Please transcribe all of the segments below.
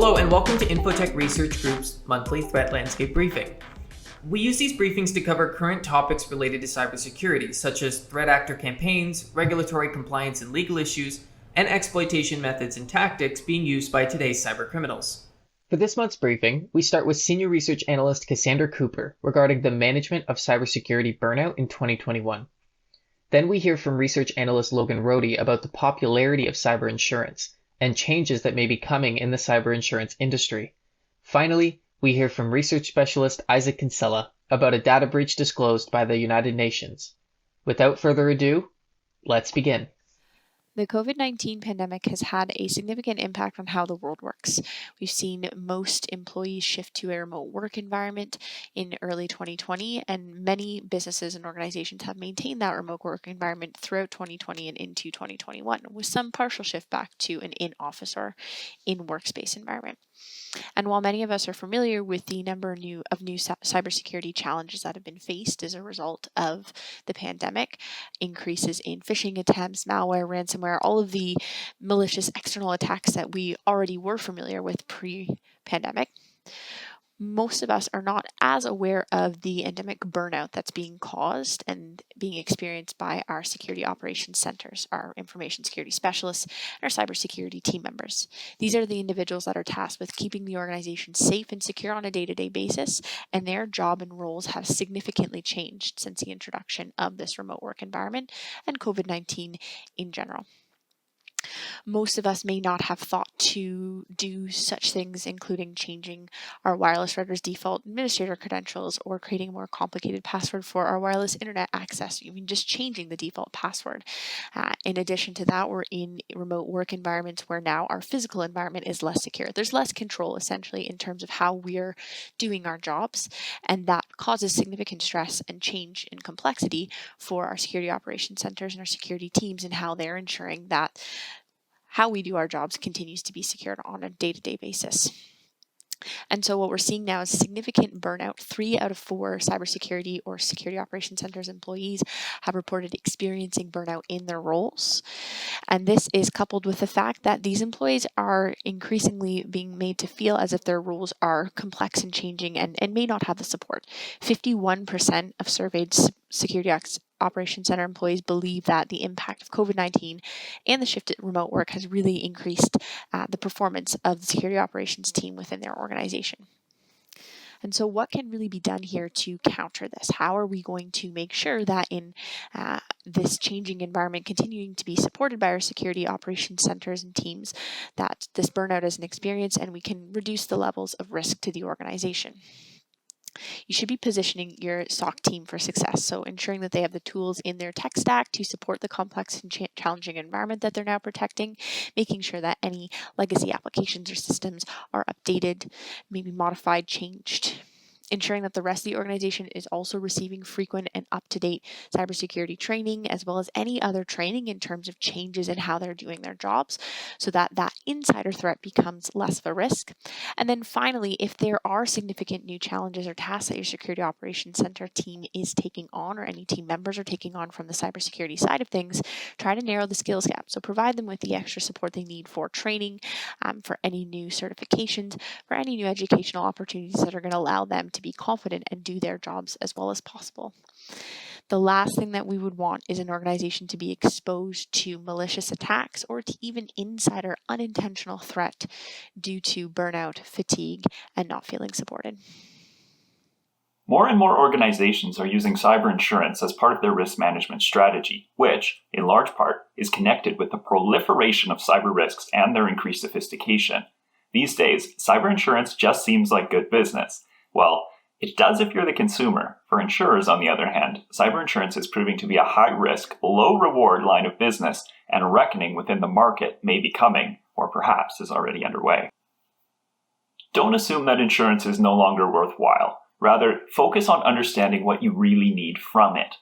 Hello and welcome to InfoTech Research Group's monthly threat landscape briefing. We use these briefings to cover current topics related to cybersecurity, such as threat actor campaigns, regulatory compliance and legal issues, and exploitation methods and tactics being used by today's cybercriminals. For this month's briefing, we start with Senior Research Analyst Cassandra Cooper regarding the management of cybersecurity burnout in 2021. Then we hear from Research Analyst Logan Rohde about the popularity of cyber insurance and changes that may be coming in the cyber insurance industry. Finally, we hear from Research Specialist Isaac Kinsella about a data breach disclosed by the United Nations. Without further ado, let's begin. The COVID-19 pandemic has had a significant impact on how the world works. We've seen most employees shift to a remote work environment in early 2020, and many businesses and organizations have maintained that remote work environment throughout 2020 and into 2021, with some partial shift back to an in-office or in-workspace environment. And while many of us are familiar with the number of new cybersecurity challenges that have been faced as a result of the pandemic, increases in phishing attempts, malware, ransomware, all of the malicious external attacks that we already were familiar with pre-pandemic, most of us are not as aware of the endemic burnout that's being caused and being experienced by our security operations centers, our information security specialists, and our cybersecurity team members. These are the individuals that are tasked with keeping the organization safe and secure on a day-to-day basis, and their job and roles have significantly changed since the introduction of this remote work environment and COVID-19 in general. Most of us may not have thought to do such things, including changing our wireless router's default administrator credentials or creating a more complicated password for our wireless internet access, even just changing the default password. In addition to that, we're in remote work environments where now our physical environment is less secure. There's less control, essentially, in terms of how we're doing our jobs, and that causes significant stress and change in complexity for our security operations centers and our security teams and how they're ensuring that how we do our jobs continues to be secured on a day-to-day basis. And so what we're seeing now is significant burnout. 3 out of 4 cybersecurity or security operations centers employees have reported experiencing burnout in their roles. And this is coupled with the fact that these employees are increasingly being made to feel as if their roles are complex and changing and may not have the support. 51% of surveyed security operations center employees believe that the impact of COVID-19 and the shift to remote work has really increased the performance of the security operations team within their organization. And so what can really be done here to counter this? How are we going to make sure that in this changing environment, continuing to be supported by our security operations centers and teams, that this burnout is an experience and we can reduce the levels of risk to the organization? You should be positioning your SOC team for success, so ensuring that they have the tools in their tech stack to support the complex and challenging environment that they're now protecting, making sure that any legacy applications or systems are updated, maybe modified, changed. Ensuring that the rest of the organization is also receiving frequent and up-to-date cybersecurity training, as well as any other training in terms of changes in how they're doing their jobs, so that that insider threat becomes less of a risk. And then finally, if there are significant new challenges or tasks that your security operations center team is taking on, or any team members are taking on from the cybersecurity side of things, try to narrow the skills gap. So provide them with the extra support they need for training, for any new certifications, for any new educational opportunities that are going to allow them to be confident and do their jobs as well as possible. The last thing that we would want is an organization to be exposed to malicious attacks or to even insider unintentional threat due to burnout, fatigue, and not feeling supported. More and more organizations are using cyber insurance as part of their risk management strategy, which, in large part, is connected with the proliferation of cyber risks and their increased sophistication. These days, cyber insurance just seems like good business. Well, it does if you're the consumer. For insurers, on the other hand, cyber insurance is proving to be a high-risk, low-reward line of business, and a reckoning within the market may be coming, or perhaps is already underway. Don't assume that insurance is no longer worthwhile. Rather, focus on understanding what you really need from it.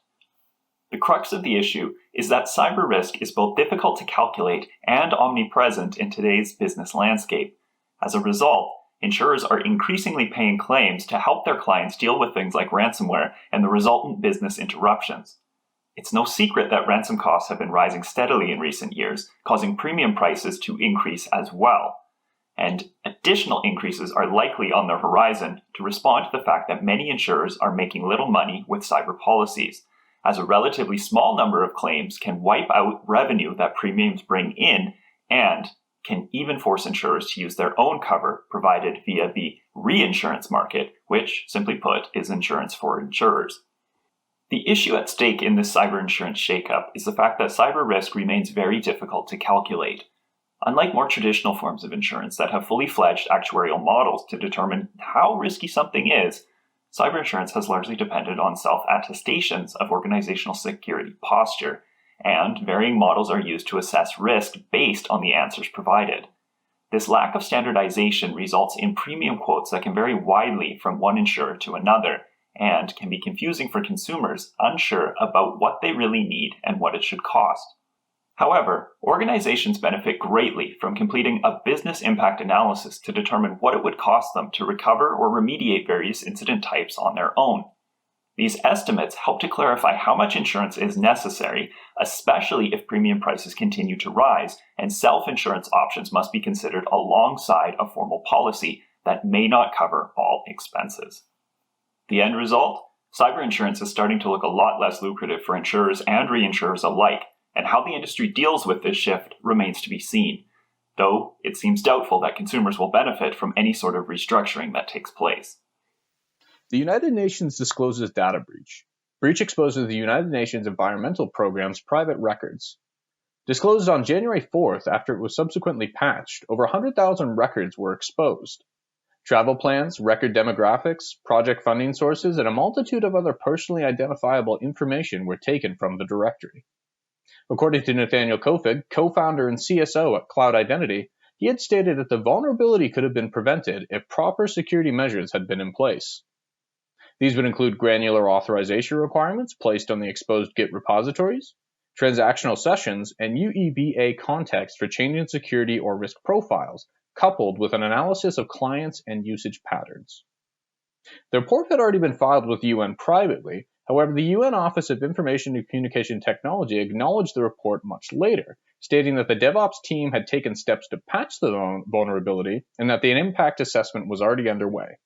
The crux of the issue is that cyber risk is both difficult to calculate and omnipresent in today's business landscape. As a result, insurers are increasingly paying claims to help their clients deal with things like ransomware and the resultant business interruptions. It's no secret that ransom costs have been rising steadily in recent years, causing premium prices to increase as well. and additional increases are likely on the horizon to respond to the fact that many insurers are making little money with cyber policies, as a relatively small number of claims can wipe out revenue that premiums bring in and can even force insurers to use their own cover provided via the reinsurance market, which, simply put, is insurance for insurers. The issue at stake in this cyber insurance shakeup is the fact that cyber risk remains very difficult to calculate. Unlike more traditional forms of insurance that have fully fledged actuarial models to determine how risky something is, cyber insurance has largely depended on self-attestations of organizational security posture, and varying models are used to assess risk based on the answers provided. This lack of standardization results in premium quotes that can vary widely from one insurer to another, and can be confusing for consumers unsure about what they really need and what it should cost. However, organizations benefit greatly from completing a business impact analysis to determine what it would cost them to recover or remediate various incident types on their own. These estimates help to clarify how much insurance is necessary, especially if premium prices continue to rise, and self-insurance options must be considered alongside a formal policy that may not cover all expenses. The end result? Cyber insurance is starting to look a lot less lucrative for insurers and reinsurers alike, and how the industry deals with this shift remains to be seen, though it seems doubtful that consumers will benefit from any sort of restructuring that takes place. The United Nations discloses data breach. Breach exposes the United Nations Environmental Programme's private records. Disclosed on January 4th after it was subsequently patched, over 100,000 records were exposed. Travel plans, record demographics, project funding sources, and a multitude of other personally identifiable information were taken from the directory. According to Nathaniel Kofod, co-founder and CSO at Cloud Identity, he had stated that the vulnerability could have been prevented if proper security measures had been in place. These would include granular authorization requirements placed on the exposed Git repositories, transactional sessions, and UEBA context for changing security or risk profiles, coupled with an analysis of clients and usage patterns. The report had already been filed with the UN privately. However, the UN Office of Information and Communication Technology acknowledged the report much later, stating that the DevOps team had taken steps to patch the vulnerability and that the impact assessment was already underway.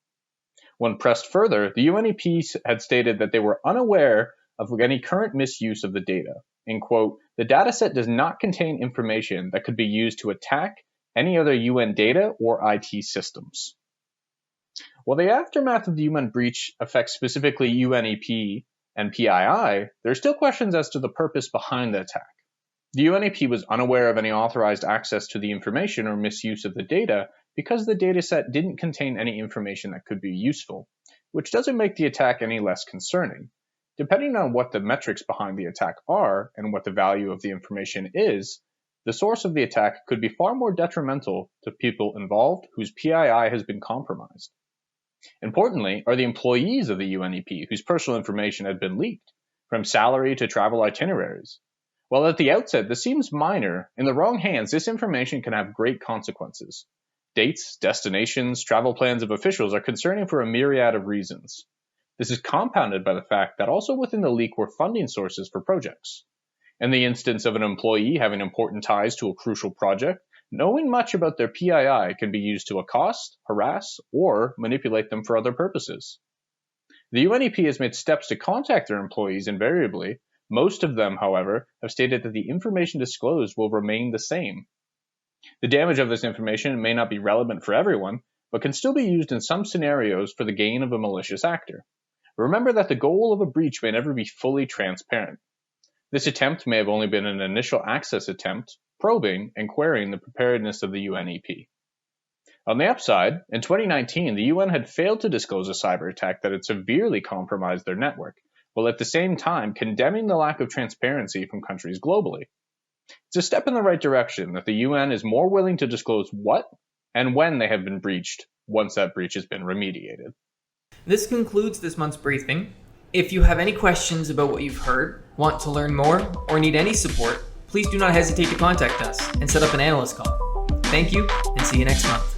When pressed further, the UNEP had stated that they were unaware of any current misuse of the data, and quote, "The dataset does not contain information that could be used to attack any other UN data or IT systems." While the aftermath of the UN breach affects specifically UNEP and PII, there are still questions as to the purpose behind the attack. The UNEP was unaware of any authorized access to the information or misuse of the data because the dataset didn't contain any information that could be useful, which doesn't make the attack any less concerning. Depending on what the metrics behind the attack are and what the value of the information is, the source of the attack could be far more detrimental to people involved whose PII has been compromised. Importantly, are the employees of the UNEP whose personal information had been leaked, from salary to travel itineraries. While at the outset this seems minor, in the wrong hands this information can have great consequences. Dates, destinations, travel plans of officials are concerning for a myriad of reasons. This is compounded by the fact that also within the leak were funding sources for projects. In the instance of an employee having important ties to a crucial project, knowing much about their PII can be used to accost, harass, or manipulate them for other purposes. The UNEP has made steps to contact their employees invariably. Most of them, however, have stated that the information disclosed will remain the same. The damage of this information may not be relevant for everyone, but can still be used in some scenarios for the gain of a malicious actor. Remember that the goal of a breach may never be fully transparent. This attempt may have only been an initial access attempt, probing and querying the preparedness of the UNEP. On the upside, in 2019, the UN had failed to disclose a cyber attack that had severely compromised their network, while at the same time condemning the lack of transparency from countries globally. It's a step in the right direction that the UN is more willing to disclose what and when they have been breached once that breach has been remediated. This concludes this month's briefing. If you have any questions about what you've heard, want to learn more, or need any support, please do not hesitate to contact us and set up an analyst call. Thank you, and see you next month.